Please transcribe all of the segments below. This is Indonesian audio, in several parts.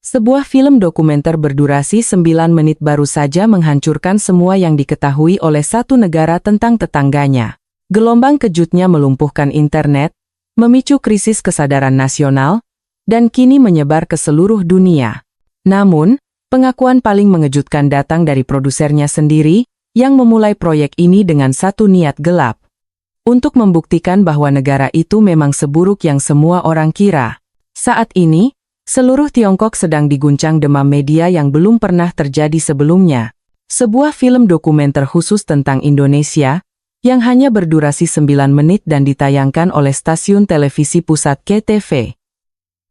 Sebuah film dokumenter berdurasi 9 menit baru saja menghancurkan semua yang diketahui oleh satu negara tentang tetangganya. Gelombang kejutnya melumpuhkan internet, memicu krisis kesadaran nasional, dan kini menyebar ke seluruh dunia. Namun, pengakuan paling mengejutkan datang dari produsernya sendiri, yang memulai proyek ini dengan satu niat gelap. Untuk membuktikan bahwa negara itu memang seburuk yang semua orang kira. Saat ini, seluruh Tiongkok sedang diguncang demam media yang belum pernah terjadi sebelumnya. Sebuah film dokumenter khusus tentang Indonesia, yang hanya berdurasi 9 menit dan ditayangkan oleh stasiun televisi pusat KTV.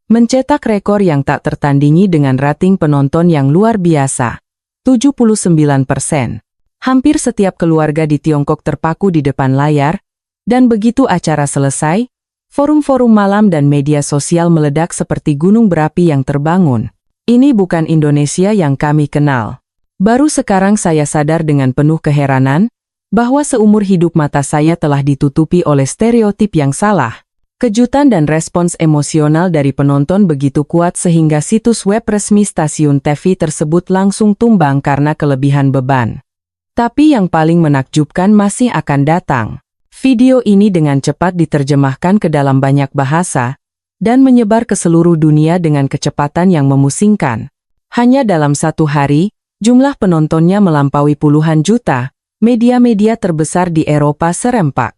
Mencetak rekor yang tak tertandingi dengan rating penonton yang luar biasa, 79%. Hampir setiap keluarga di Tiongkok terpaku di depan layar, dan begitu acara selesai, forum-forum malam dan media sosial meledak seperti gunung berapi yang terbangun. Ini bukan Indonesia yang kami kenal. Baru sekarang saya sadar dengan penuh keheranan, bahwa seumur hidup mata saya telah ditutupi oleh stereotip yang salah. Kejutan dan respons emosional dari penonton begitu kuat sehingga situs web resmi stasiun TV tersebut langsung tumbang karena kelebihan beban. Tapi yang paling menakjubkan masih akan datang. Video ini dengan cepat diterjemahkan ke dalam banyak bahasa, dan menyebar ke seluruh dunia dengan kecepatan yang memusingkan. Hanya dalam satu hari, jumlah penontonnya melampaui puluhan juta. Media-media terbesar di Eropa serempak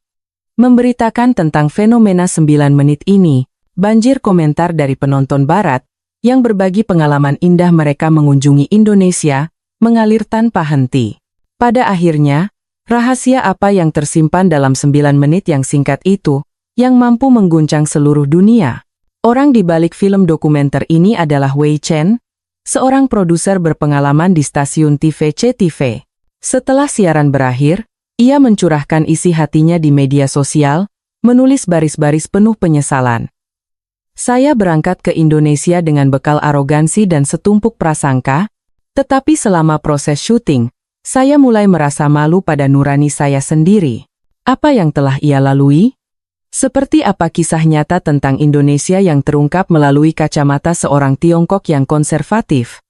memberitakan tentang fenomena 9 menit ini. Banjir komentar dari penonton barat, yang berbagi pengalaman indah mereka mengunjungi Indonesia, mengalir tanpa henti. Pada akhirnya, rahasia apa yang tersimpan dalam 9 menit yang singkat itu, yang mampu mengguncang seluruh dunia? Orang di balik film dokumenter ini adalah Wei Chen, seorang produser berpengalaman di stasiun TV CTV. Setelah siaran berakhir, ia mencurahkan isi hatinya di media sosial, menulis baris-baris penuh penyesalan. Saya berangkat ke Indonesia dengan bekal arogansi dan setumpuk prasangka, tetapi selama proses syuting, saya mulai merasa malu pada nurani saya sendiri. Apa yang telah ia lalui? Seperti apa kisah nyata tentang Indonesia yang terungkap melalui kacamata seorang Tiongkok yang konservatif?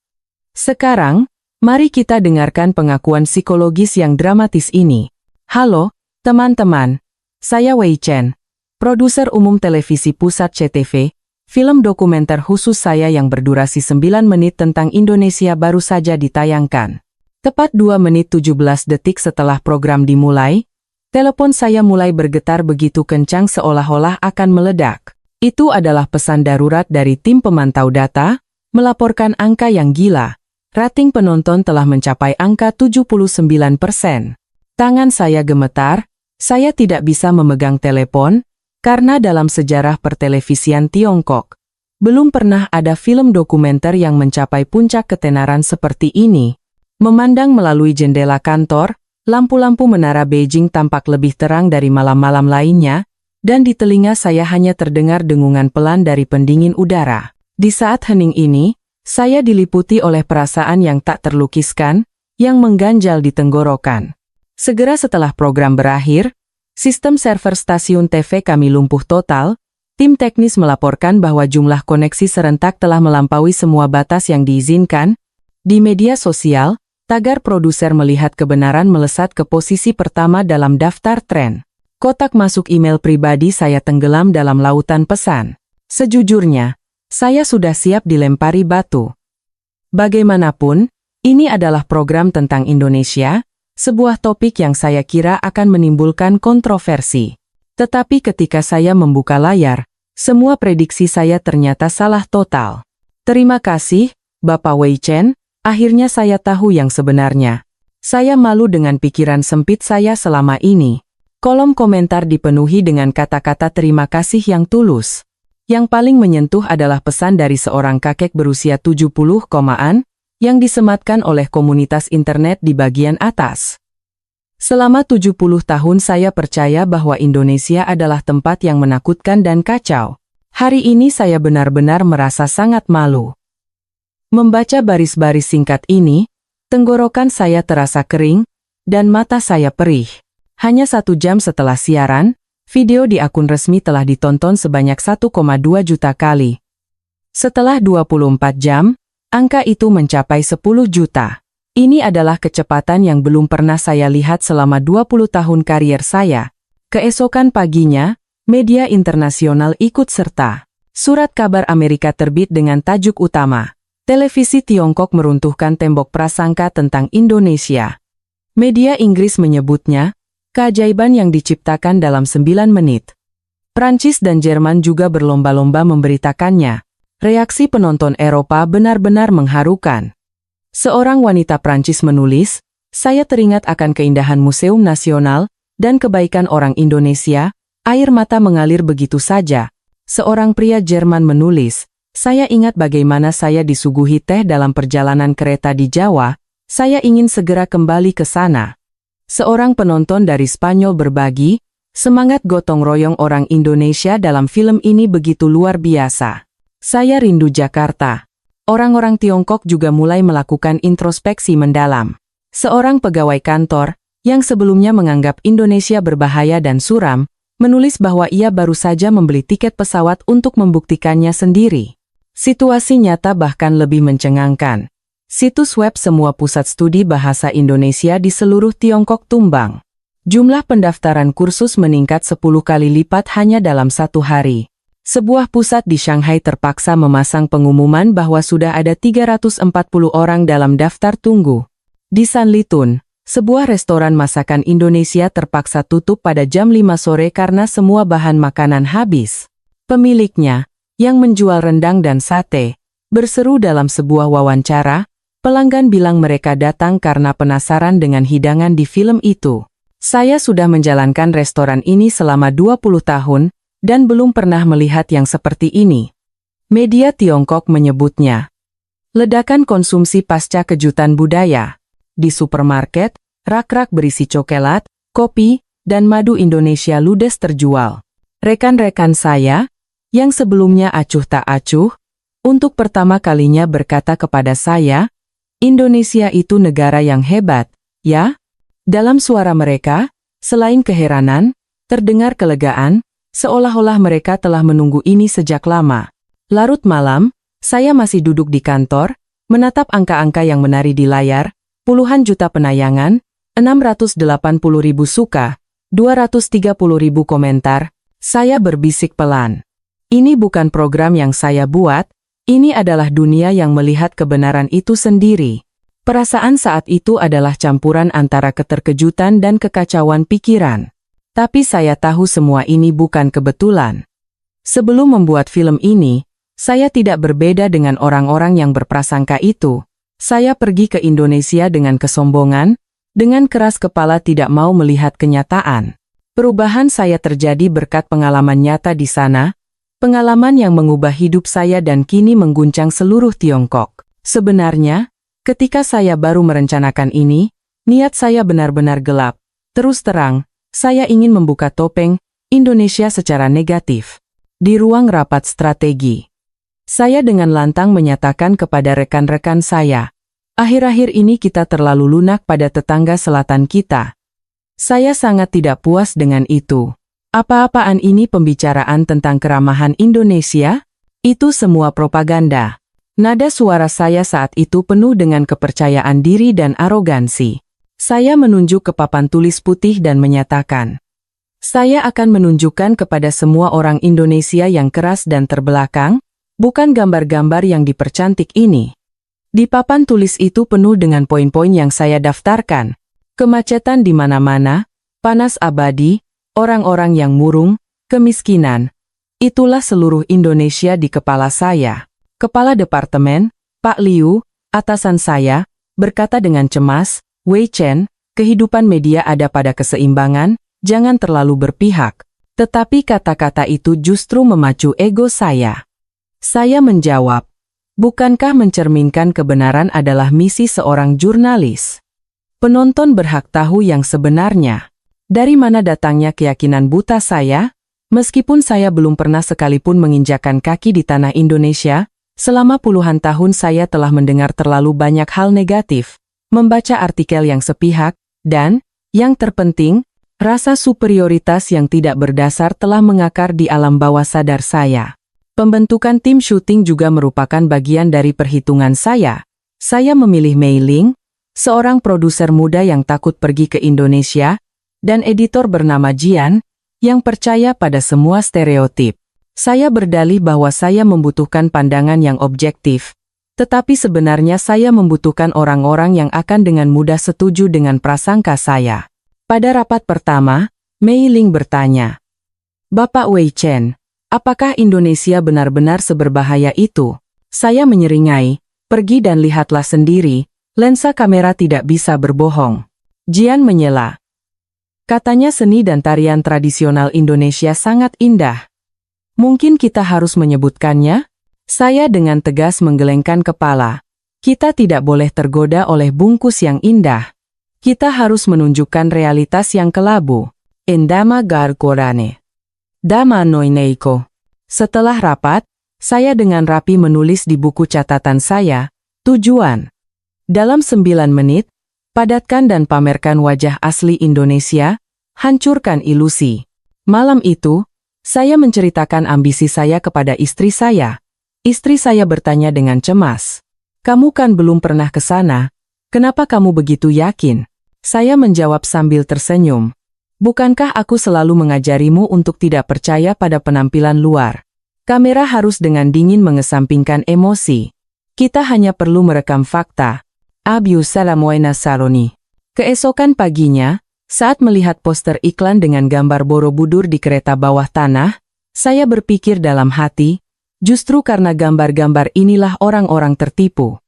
Sekarang, mari kita dengarkan pengakuan psikologis yang dramatis ini. Halo, teman-teman. Saya Wei Chen, produser umum televisi pusat CTV. Film dokumenter khusus saya yang berdurasi 9 menit tentang Indonesia baru saja ditayangkan. Tepat 2 menit 17 detik setelah program dimulai, telepon saya mulai bergetar begitu kencang seolah-olah akan meledak. Itu adalah pesan darurat dari tim pemantau data, melaporkan angka yang gila. Rating penonton telah mencapai angka 79%. Tangan saya gemetar, saya tidak bisa memegang telepon, karena dalam sejarah pertelevisian Tiongkok, belum pernah ada film dokumenter yang mencapai puncak ketenaran seperti ini. Memandang melalui jendela kantor, lampu-lampu menara Beijing tampak lebih terang dari malam-malam lainnya, dan di telinga saya hanya terdengar dengungan pelan dari pendingin udara. Di saat hening ini, saya diliputi oleh perasaan yang tak terlukiskan, yang mengganjal di tenggorokan. Segera setelah program berakhir, sistem server stasiun TV kami lumpuh total. Tim teknis melaporkan bahwa jumlah koneksi serentak telah melampaui semua batas yang diizinkan. Di media sosial, tagar produser melihat kebenaran melesat ke posisi pertama dalam daftar tren. Kotak masuk email pribadi saya tenggelam dalam lautan pesan. Sejujurnya, saya sudah siap dilempari batu. Bagaimanapun, ini adalah program tentang Indonesia, sebuah topik yang saya kira akan menimbulkan kontroversi. Tetapi ketika saya membuka layar, semua prediksi saya ternyata salah total. Terima kasih, Bapak Wei Chen, akhirnya saya tahu yang sebenarnya. Saya malu dengan pikiran sempit saya selama ini. Kolom komentar dipenuhi dengan kata-kata terima kasih yang tulus. Yang paling menyentuh adalah pesan dari seorang kakek berusia 70-an, yang disematkan oleh komunitas internet di bagian atas. Selama 70 tahun saya percaya bahwa Indonesia adalah tempat yang menakutkan dan kacau. Hari ini saya benar-benar merasa sangat malu. Membaca baris-baris singkat ini, tenggorokan saya terasa kering, dan mata saya perih. Hanya 1 jam setelah siaran, video di akun resmi telah ditonton sebanyak 1,2 juta kali. Setelah 24 jam, Angka itu mencapai 10 juta. Ini adalah kecepatan yang belum pernah saya lihat selama 20 tahun karier saya. Keesokan paginya, media internasional ikut serta. Surat kabar Amerika terbit dengan tajuk utama, "Televisi Tiongkok meruntuhkan tembok prasangka tentang Indonesia." Media Inggris menyebutnya, keajaiban yang diciptakan dalam 9 menit. Prancis dan Jerman juga berlomba-lomba memberitakannya. Reaksi penonton Eropa benar-benar mengharukan. Seorang wanita Prancis menulis, "Saya teringat akan keindahan Museum Nasional dan kebaikan orang Indonesia, air mata mengalir begitu saja." Seorang pria Jerman menulis, "Saya ingat bagaimana saya disuguhi teh dalam perjalanan kereta di Jawa, saya ingin segera kembali ke sana." Seorang penonton dari Spanyol berbagi, "Semangat gotong royong orang Indonesia dalam film ini begitu luar biasa. Saya rindu Jakarta." Orang-orang Tiongkok juga mulai melakukan introspeksi mendalam. Seorang pegawai kantor, yang sebelumnya menganggap Indonesia berbahaya dan suram, menulis bahwa ia baru saja membeli tiket pesawat untuk membuktikannya sendiri. Situasi nyata bahkan lebih mencengangkan. Situs web semua pusat studi bahasa Indonesia di seluruh Tiongkok tumbang. Jumlah pendaftaran kursus meningkat 10 kali lipat hanya dalam 1 hari. Sebuah pusat di Shanghai terpaksa memasang pengumuman bahwa sudah ada 340 orang dalam daftar tunggu. Di Sanlitun, sebuah restoran masakan Indonesia terpaksa tutup pada jam 5 sore karena semua bahan makanan habis. Pemiliknya, yang menjual rendang dan sate, berseru dalam sebuah wawancara, pelanggan bilang mereka datang karena penasaran dengan hidangan di film itu. "Saya sudah menjalankan restoran ini selama 20 tahun, dan belum pernah melihat yang seperti ini." Media Tiongkok menyebutnya ledakan konsumsi pasca kejutan budaya. Di supermarket, rak-rak berisi coklat, kopi, dan madu Indonesia ludes terjual. Rekan-rekan saya, yang sebelumnya acuh tak acuh, untuk pertama kalinya berkata kepada saya, "Indonesia itu negara yang hebat, ya?" Dalam suara mereka, selain keheranan, terdengar kelegaan, seolah-olah mereka telah menunggu ini sejak lama. Larut malam, saya masih duduk di kantor, menatap angka-angka yang menari di layar, puluhan juta penayangan, 680.000 suka, 230.000 komentar. Saya berbisik pelan. Ini bukan program yang saya buat, ini adalah dunia yang melihat kebenaran itu sendiri. Perasaan saat itu adalah campuran antara keterkejutan dan kekacauan pikiran. Tapi saya tahu semua ini bukan kebetulan. Sebelum membuat film ini, saya tidak berbeda dengan orang-orang yang berprasangka itu. Saya pergi ke Indonesia dengan kesombongan, dengan keras kepala tidak mau melihat kenyataan. Perubahan saya terjadi berkat pengalaman nyata di sana, pengalaman yang mengubah hidup saya dan kini mengguncang seluruh Tiongkok. Sebenarnya, ketika saya baru merencanakan ini, niat saya benar-benar gelap. Terus terang, saya ingin membuka topeng Indonesia secara negatif. Di ruang rapat strategi, saya dengan lantang menyatakan kepada rekan-rekan saya, "Akhir-akhir ini kita terlalu lunak pada tetangga selatan kita." Saya sangat tidak puas dengan itu. Apa-apaan ini pembicaraan tentang keramahan Indonesia? Itu semua propaganda. Nada suara saya saat itu penuh dengan kepercayaan diri dan arogansi. Saya menunjuk ke papan tulis putih dan menyatakan, "Saya akan menunjukkan kepada semua orang Indonesia yang keras dan terbelakang, bukan gambar-gambar yang dipercantik ini." Di papan tulis itu penuh dengan poin-poin yang saya daftarkan. Kemacetan di mana-mana, panas abadi, orang-orang yang murung, kemiskinan. Itulah seluruh Indonesia di kepala saya. Kepala departemen, Pak Liu, atasan saya, berkata dengan cemas, "Wei Chen, kehidupan media ada pada keseimbangan, jangan terlalu berpihak." Tetapi kata-kata itu justru memacu ego saya. Saya menjawab, "Bukankah mencerminkan kebenaran adalah misi seorang jurnalis? Penonton berhak tahu yang sebenarnya." Dari mana datangnya keyakinan buta saya? Meskipun saya belum pernah sekalipun menginjakkan kaki di tanah Indonesia, selama puluhan tahun saya telah mendengar terlalu banyak hal negatif, membaca artikel yang sepihak, dan, yang terpenting, rasa superioritas yang tidak berdasar telah mengakar di alam bawah sadar saya. Pembentukan tim syuting juga merupakan bagian dari perhitungan saya. Saya memilih Mei Ling, seorang produser muda yang takut pergi ke Indonesia, dan editor bernama Jian, yang percaya pada semua stereotip. Saya berdalih bahwa saya membutuhkan pandangan yang objektif, tetapi sebenarnya saya membutuhkan orang-orang yang akan dengan mudah setuju dengan prasangka saya. Pada rapat pertama, Mei Ling bertanya, "Bapak Wei Chen, apakah Indonesia benar-benar seberbahaya itu?" Saya menyeringai, "Pergi dan lihatlah sendiri, lensa kamera tidak bisa berbohong." Jian menyela. Katanya seni dan tarian tradisional Indonesia sangat indah. Mungkin kita harus menyebutkannya? Saya dengan tegas menggelengkan kepala. Kita tidak boleh tergoda oleh bungkus yang indah. Kita harus menunjukkan realitas yang kelabu. Endama gargorane. Dama noineiko. Setelah rapat, saya dengan rapi menulis di buku catatan saya, tujuan. Dalam 9 menit, padatkan dan pamerkan wajah asli Indonesia, hancurkan ilusi. Malam itu, saya menceritakan ambisi saya kepada istri saya. Istri saya bertanya dengan cemas, "Kamu kan belum pernah ke sana, kenapa kamu begitu yakin?" Saya menjawab sambil tersenyum, "Bukankah aku selalu mengajarimu untuk tidak percaya pada penampilan luar? Kamera harus dengan dingin mengesampingkan emosi. Kita hanya perlu merekam fakta." Abiu Salamoena Saroni. Keesokan paginya, saat melihat poster iklan dengan gambar Borobudur di kereta bawah tanah, saya berpikir dalam hati, justru karena gambar-gambar inilah orang-orang tertipu.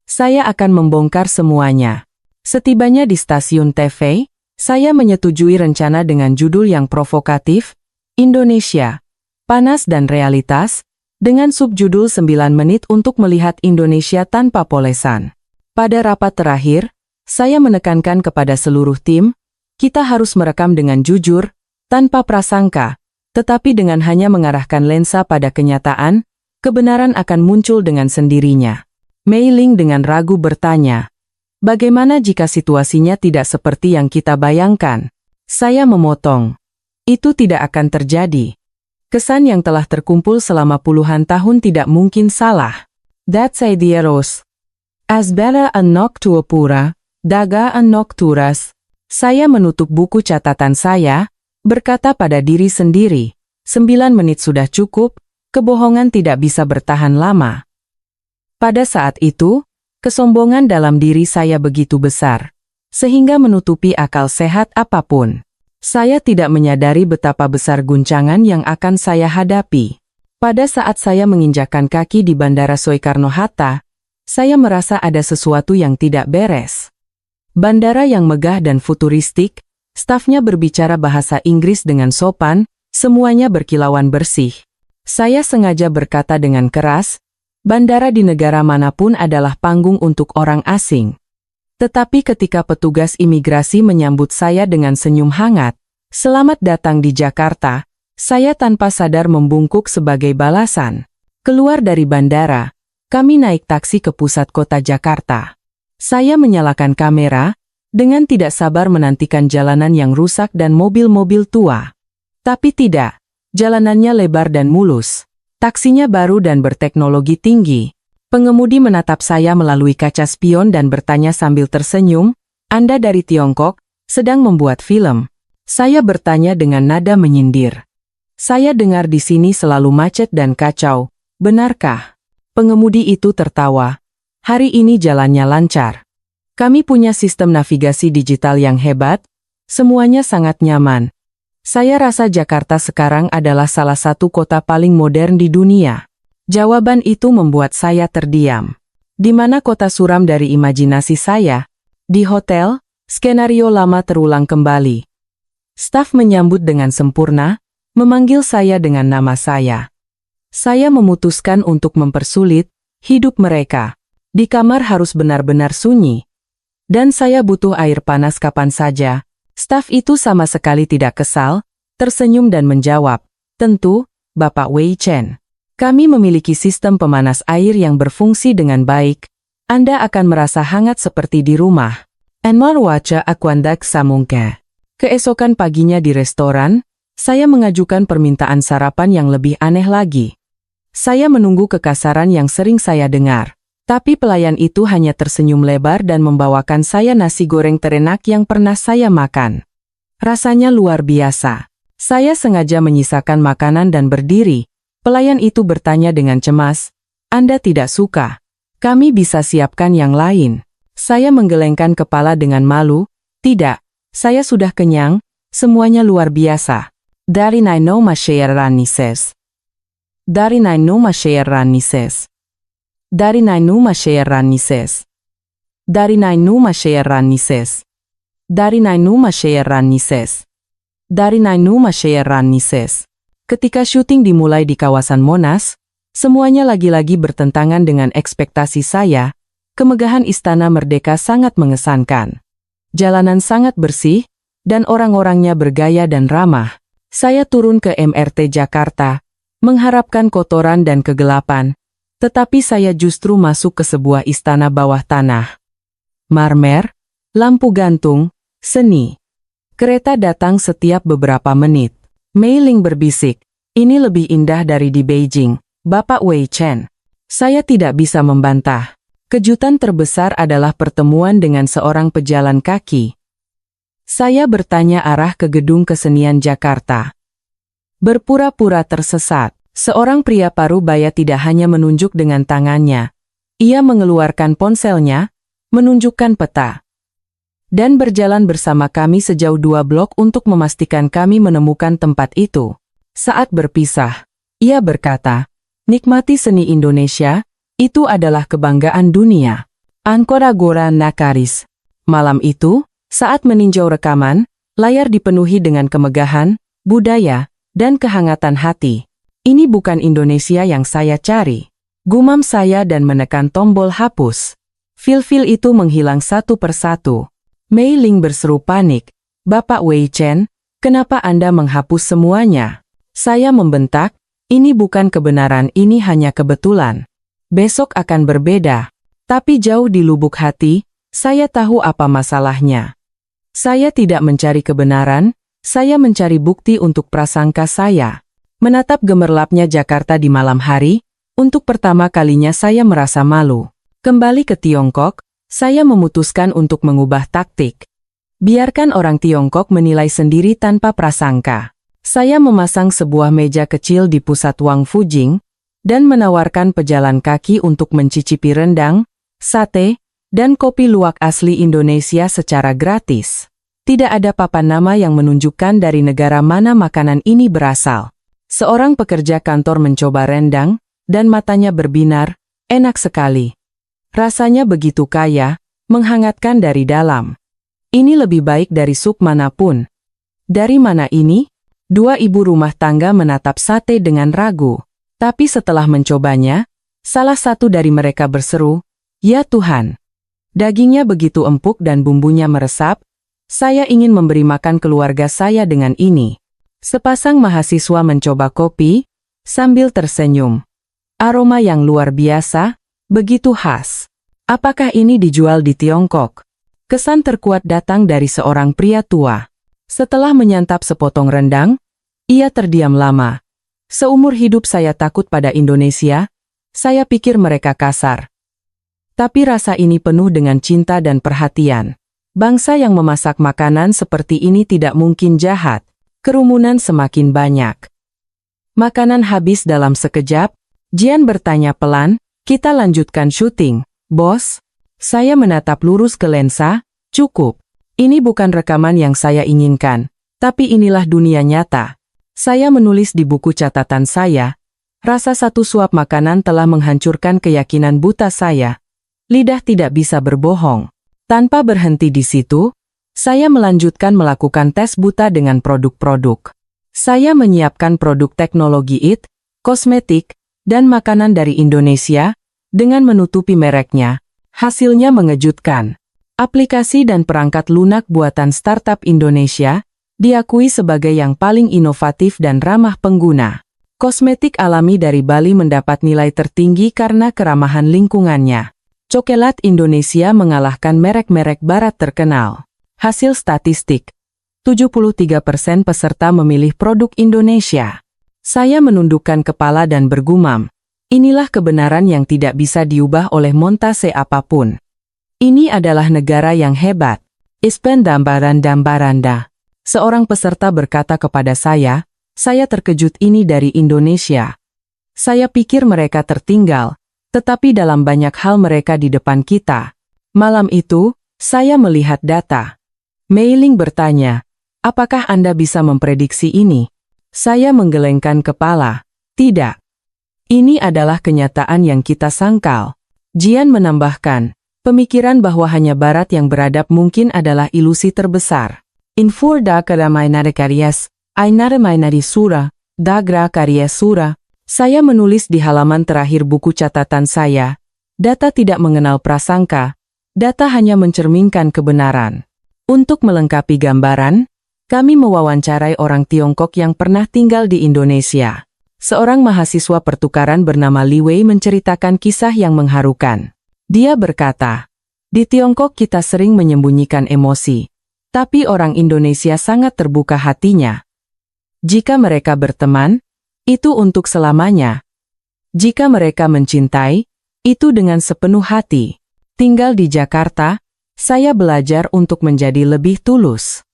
Saya akan membongkar semuanya. Setibanya di stasiun TV, saya menyetujui rencana dengan judul yang provokatif, Indonesia, Panas dan Realitas, dengan subjudul 9 menit untuk melihat Indonesia tanpa polesan. Pada rapat terakhir, saya menekankan kepada seluruh tim, kita harus merekam dengan jujur, tanpa prasangka, tetapi dengan hanya mengarahkan lensa pada kenyataan, kebenaran akan muncul dengan sendirinya. Mei Ling dengan ragu bertanya, "Bagaimana jika situasinya tidak seperti yang kita bayangkan?" Saya memotong, "Itu tidak akan terjadi. Kesan yang telah terkumpul selama puluhan tahun tidak mungkin salah. That's idea-ros. Asbara an noctuopura, daga an nocturas." Saya menutup buku catatan saya, berkata pada diri sendiri, 9 menit sudah cukup, kebohongan tidak bisa bertahan lama. Pada saat itu, kesombongan dalam diri saya begitu besar, sehingga menutupi akal sehat apapun. Saya tidak menyadari betapa besar guncangan yang akan saya hadapi. Pada saat saya menginjakkan kaki di Bandara Soekarno-Hatta, saya merasa ada sesuatu yang tidak beres. Bandara yang megah dan futuristik, stafnya berbicara bahasa Inggris dengan sopan, semuanya berkilauan bersih. Saya sengaja berkata dengan keras, bandara di negara manapun adalah panggung untuk orang asing. Tetapi ketika petugas imigrasi menyambut saya dengan senyum hangat, "Selamat datang di Jakarta," saya tanpa sadar membungkuk sebagai balasan. Keluar dari bandara, kami naik taksi ke pusat kota Jakarta. Saya menyalakan kamera, dengan tidak sabar menantikan jalanan yang rusak dan mobil-mobil tua. Tapi tidak, jalanannya lebar dan mulus. Taksinya baru dan berteknologi tinggi. Pengemudi menatap saya melalui kaca spion dan bertanya sambil tersenyum, "Anda dari Tiongkok, sedang membuat film?" Saya bertanya dengan nada menyindir. "Saya dengar di sini selalu macet dan kacau, benarkah?" Pengemudi itu tertawa. "Hari ini jalannya lancar. Kami punya sistem navigasi digital yang hebat, semuanya sangat nyaman. Saya rasa Jakarta sekarang adalah salah satu kota paling modern di dunia." Jawaban itu membuat saya terdiam. Di mana kota suram dari imajinasi saya? Di hotel, skenario lama terulang kembali. Staf menyambut dengan sempurna, memanggil saya dengan nama saya. Saya memutuskan untuk mempersulit hidup mereka. Di kamar harus benar-benar sunyi. Dan saya butuh air panas kapan saja. Staf itu sama sekali tidak kesal, tersenyum dan menjawab, "Tentu, Bapak Wei Chen. Kami memiliki sistem pemanas air yang berfungsi dengan baik. Anda akan merasa hangat seperti di rumah." Enmar waca akuandak samungke. Keesokan paginya di restoran, saya mengajukan permintaan sarapan yang lebih aneh lagi. Saya menunggu kekasaran yang sering saya dengar. Tapi pelayan itu hanya tersenyum lebar dan membawakan saya nasi goreng terenak yang pernah saya makan. Rasanya luar biasa. Saya sengaja menyisakan makanan dan berdiri. Pelayan itu bertanya dengan cemas, "Anda tidak suka? Kami bisa siapkan yang lain." Saya menggelengkan kepala dengan malu, "Tidak, saya sudah kenyang, semuanya luar biasa." Dari Naino Masyaranis. Dari Naino Masyaranis. Dari Naino Masyaranis. Dari Naino Masyaranis. Dari Naino Masyaranis. Dari Naino Masyaranis. Ketika syuting dimulai di kawasan Monas, semuanya lagi-lagi bertentangan dengan ekspektasi saya. Kemegahan Istana Merdeka sangat mengesankan. Jalanan sangat bersih, dan orang-orangnya bergaya dan ramah. Saya turun ke MRT Jakarta, mengharapkan kotoran dan kegelapan, tetapi saya justru masuk ke sebuah istana bawah tanah. Marmer, lampu gantung, seni. Kereta datang setiap beberapa menit. Mei Ling berbisik, "Ini lebih indah dari di Beijing, Bapak Wei Chen." Saya tidak bisa membantah. Kejutan terbesar adalah pertemuan dengan seorang pejalan kaki. Saya bertanya arah ke Gedung Kesenian Jakarta. Berpura-pura tersesat, seorang pria parubaya tidak hanya menunjuk dengan tangannya. Ia mengeluarkan ponselnya, menunjukkan peta, dan berjalan bersama kami sejauh 2 blok untuk memastikan kami menemukan tempat itu. Saat berpisah, ia berkata, "Nikmati seni Indonesia, itu adalah kebanggaan dunia." Ancora Gora Nakaris. Malam itu, saat meninjau rekaman, layar dipenuhi dengan kemegahan, budaya, dan kehangatan hati. Ini bukan Indonesia yang saya cari. Gumam saya dan menekan tombol hapus. Fil-fil itu menghilang satu persatu. Mei Ling berseru panik, "Bapak Wei Chen, kenapa Anda menghapus semuanya?" Saya membentak, "Ini bukan kebenaran, ini hanya kebetulan. Besok akan berbeda." Tapi jauh di lubuk hati, saya tahu apa masalahnya. Saya tidak mencari kebenaran, saya mencari bukti untuk prasangka saya. Menatap gemerlapnya Jakarta di malam hari, untuk pertama kalinya saya merasa malu. Kembali ke Tiongkok, saya memutuskan untuk mengubah taktik. Biarkan orang Tiongkok menilai sendiri tanpa prasangka. Saya memasang sebuah meja kecil di pusat Wang Fujing, dan menawarkan pejalan kaki untuk mencicipi rendang, sate, dan kopi luwak asli Indonesia secara gratis. Tidak ada papan nama yang menunjukkan dari negara mana makanan ini berasal. Seorang pekerja kantor mencoba rendang, dan matanya berbinar, "Enak sekali. Rasanya begitu kaya, menghangatkan dari dalam. Ini lebih baik dari sup manapun." "Dari mana ini?" Dua ibu rumah tangga menatap sate dengan ragu. Tapi setelah mencobanya, salah satu dari mereka berseru, "Ya Tuhan, dagingnya begitu empuk dan bumbunya meresap. Saya ingin memberi makan keluarga saya dengan ini." Sepasang mahasiswa mencoba kopi, sambil tersenyum. Aroma yang luar biasa, begitu khas. "Apakah ini dijual di Tiongkok?" Kesan terkuat datang dari seorang pria tua. Setelah menyantap sepotong rendang, ia terdiam lama. "Seumur hidup saya takut pada Indonesia, saya pikir mereka kasar. Tapi rasa ini penuh dengan cinta dan perhatian. Bangsa yang memasak makanan seperti ini tidak mungkin jahat." Kerumunan semakin banyak. Makanan habis dalam sekejap. Jian bertanya pelan, "Kita lanjutkan syuting, bos?" Saya menatap lurus ke lensa, "Cukup. Ini bukan rekaman yang saya inginkan, tapi inilah dunia nyata." Saya menulis di buku catatan saya, rasa satu suap makanan telah menghancurkan keyakinan buta saya. Lidah tidak bisa berbohong. Tanpa berhenti di situ, saya melanjutkan melakukan tes buta dengan produk-produk. Saya menyiapkan produk teknologi IT, kosmetik, dan makanan dari Indonesia, dengan menutupi mereknya. Hasilnya mengejutkan. Aplikasi dan perangkat lunak buatan startup Indonesia diakui sebagai yang paling inovatif dan ramah pengguna. Kosmetik alami dari Bali mendapat nilai tertinggi karena keramahan lingkungannya. Cokelat Indonesia mengalahkan merek-merek barat terkenal. Hasil statistik, 73% peserta memilih produk Indonesia. Saya menundukkan kepala dan bergumam, Inilah kebenaran yang tidak bisa diubah oleh montase apapun. Ini adalah negara yang hebat. Ispen Dambaranda. Seorang peserta berkata kepada saya terkejut ini dari Indonesia. Saya pikir mereka tertinggal, tetapi dalam banyak hal mereka di depan kita. Malam itu, saya melihat data. Mei-ling bertanya, apakah Anda bisa memprediksi ini? Saya menggelengkan kepala. Tidak. Ini adalah kenyataan yang kita sangkal. Jian menambahkan, pemikiran bahwa hanya Barat yang beradab mungkin adalah ilusi terbesar. Infur da karamainare karyas, ainare mainari sura, dagra karya sura. Saya menulis di halaman terakhir buku catatan saya, data tidak mengenal prasangka, data hanya mencerminkan kebenaran. Untuk melengkapi gambaran, kami mewawancarai orang Tiongkok yang pernah tinggal di Indonesia. Seorang mahasiswa pertukaran bernama Li Wei menceritakan kisah yang mengharukan. Dia berkata, di Tiongkok kita sering menyembunyikan emosi, tapi orang Indonesia sangat terbuka hatinya. Jika mereka berteman, itu untuk selamanya. Jika mereka mencintai, itu dengan sepenuh hati. Tinggal di Jakarta, saya belajar untuk menjadi lebih tulus.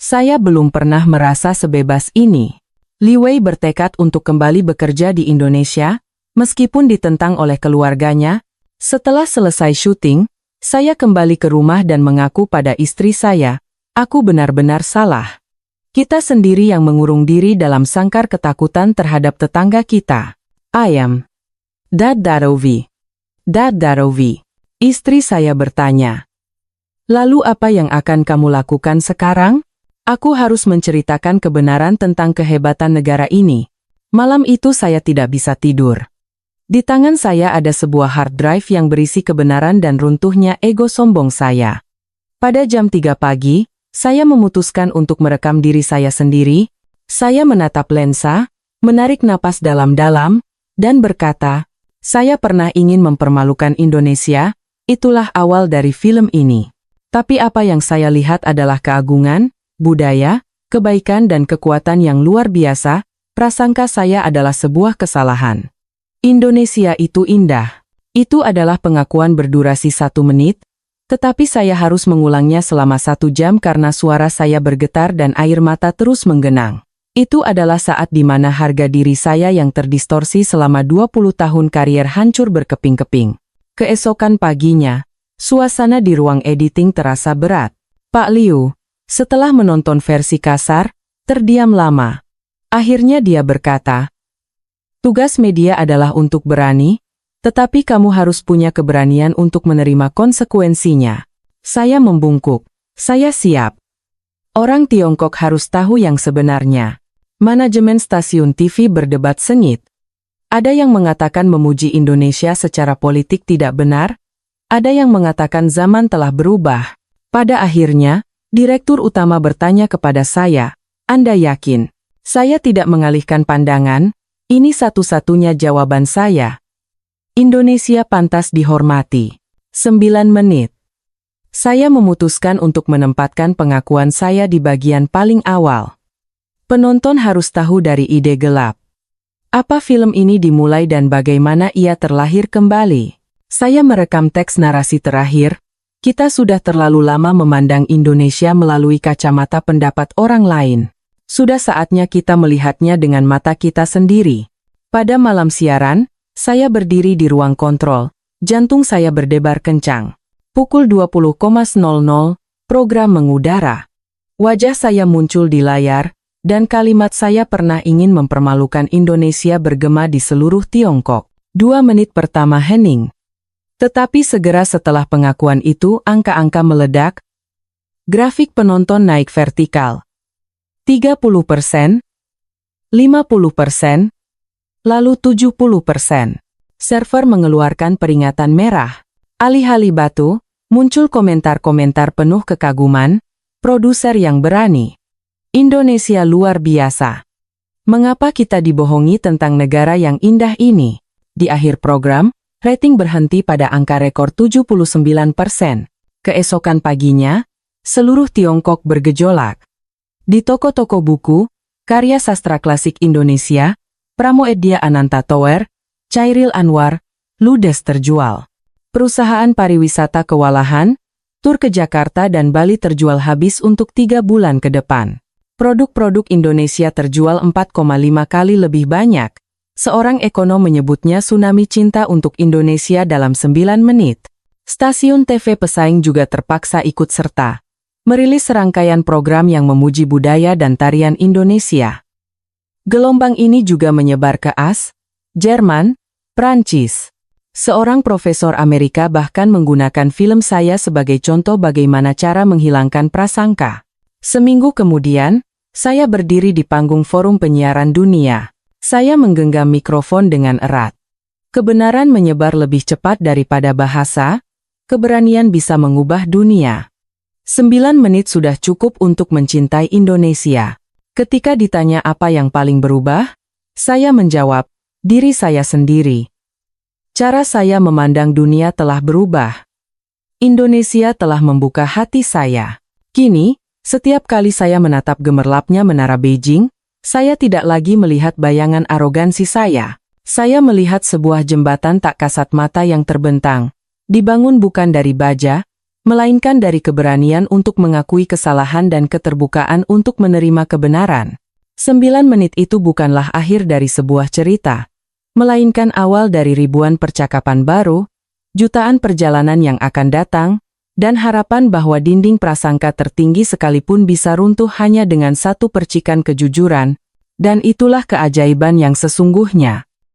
Saya belum pernah merasa sebebas ini. Li Wei bertekad untuk kembali bekerja di Indonesia, meskipun ditentang oleh keluarganya. Setelah selesai syuting, saya kembali ke rumah dan mengaku pada istri saya, aku benar-benar salah. Kita sendiri yang mengurung diri dalam sangkar ketakutan terhadap tetangga kita. Ayam. Dad Darovi. Istri saya bertanya. Lalu apa yang akan kamu lakukan sekarang? Aku harus menceritakan kebenaran tentang kehebatan negara ini. Malam itu saya tidak bisa tidur. Di tangan saya ada sebuah hard drive yang berisi kebenaran dan runtuhnya ego sombong saya. Pada jam 3 pagi, saya memutuskan untuk merekam diri saya sendiri. Saya menatap lensa, menarik napas dalam-dalam, dan berkata, saya pernah ingin mempermalukan Indonesia, itulah awal dari film ini. Tapi apa yang saya lihat adalah keagungan, budaya, kebaikan dan kekuatan yang luar biasa. Prasangka saya adalah sebuah kesalahan. Indonesia itu indah. Itu adalah pengakuan berdurasi 1 menit, tetapi saya harus mengulangnya selama 1 jam karena suara saya bergetar dan air mata terus menggenang. Itu adalah saat di mana harga diri saya yang terdistorsi selama 20 tahun karier hancur berkeping-keping. Keesokan paginya, suasana di ruang editing terasa berat. Pak Liu, setelah menonton versi kasar, terdiam lama. Akhirnya dia berkata, tugas media adalah untuk berani, tetapi kamu harus punya keberanian untuk menerima konsekuensinya. Saya membungkuk. Saya siap. Orang Tiongkok harus tahu yang sebenarnya. Manajemen stasiun TV berdebat sengit. Ada yang mengatakan memuji Indonesia secara politik tidak benar, ada yang mengatakan zaman telah berubah. Pada akhirnya, Direktur Utama bertanya kepada saya, Anda yakin? Saya tidak mengalihkan pandangan, ini satu-satunya jawaban saya. Indonesia pantas dihormati. 9 menit. Saya memutuskan untuk menempatkan pengakuan saya di bagian paling awal. Penonton harus tahu dari ide gelap. Apa film ini dimulai dan bagaimana ia terlahir kembali? Saya merekam teks narasi terakhir. Kita sudah terlalu lama memandang Indonesia melalui kacamata pendapat orang lain. Sudah saatnya kita melihatnya dengan mata kita sendiri. Pada malam siaran, saya berdiri di ruang kontrol. Jantung saya berdebar kencang. Pukul 20.00, program mengudara. Wajah saya muncul di layar, dan kalimat saya pernah ingin mempermalukan Indonesia bergema di seluruh Tiongkok. 2 menit pertama hening. Tetapi segera setelah pengakuan itu angka-angka meledak. Grafik penonton naik vertikal. 30%, 50%, lalu 70%. Server mengeluarkan peringatan merah. Alih-alih batu, muncul komentar-komentar penuh kekaguman, produser yang berani. Indonesia luar biasa. Mengapa kita dibohongi tentang negara yang indah ini? Di akhir program, rating berhenti pada angka rekor 79%. Keesokan paginya, seluruh Tiongkok bergejolak. Di toko-toko buku, karya sastra klasik Indonesia, Pramoedya Ananta Tower, Chairil Anwar, ludes terjual. Perusahaan pariwisata kewalahan, tur ke Jakarta dan Bali terjual habis untuk 3 bulan ke depan. Produk-produk Indonesia terjual 4,5 kali lebih banyak. Seorang ekonom menyebutnya tsunami cinta untuk Indonesia dalam 9 menit. Stasiun TV pesaing juga terpaksa ikut serta, merilis serangkaian program yang memuji budaya dan tarian Indonesia. Gelombang ini juga menyebar ke AS, Jerman, Prancis. Seorang profesor Amerika bahkan menggunakan film saya sebagai contoh bagaimana cara menghilangkan prasangka. Seminggu kemudian, saya berdiri di panggung Forum Penyiaran Dunia. Saya menggenggam mikrofon dengan erat. Kebenaran menyebar lebih cepat daripada bahasa, keberanian bisa mengubah dunia. 9 menit sudah cukup untuk mencintai Indonesia. Ketika ditanya apa yang paling berubah, saya menjawab, diri saya sendiri. Cara saya memandang dunia telah berubah. Indonesia telah membuka hati saya. Kini, setiap kali saya menatap gemerlapnya menara Beijing, saya tidak lagi melihat bayangan arogansi saya. Saya melihat sebuah jembatan tak kasat mata yang terbentang, dibangun bukan dari baja, melainkan dari keberanian untuk mengakui kesalahan dan keterbukaan untuk menerima kebenaran. 9 menit itu bukanlah akhir dari sebuah cerita, melainkan awal dari ribuan percakapan baru, jutaan perjalanan yang akan datang, dan harapan bahwa dinding prasangka tertinggi sekalipun bisa runtuh hanya dengan satu percikan kejujuran, dan itulah keajaiban yang sesungguhnya.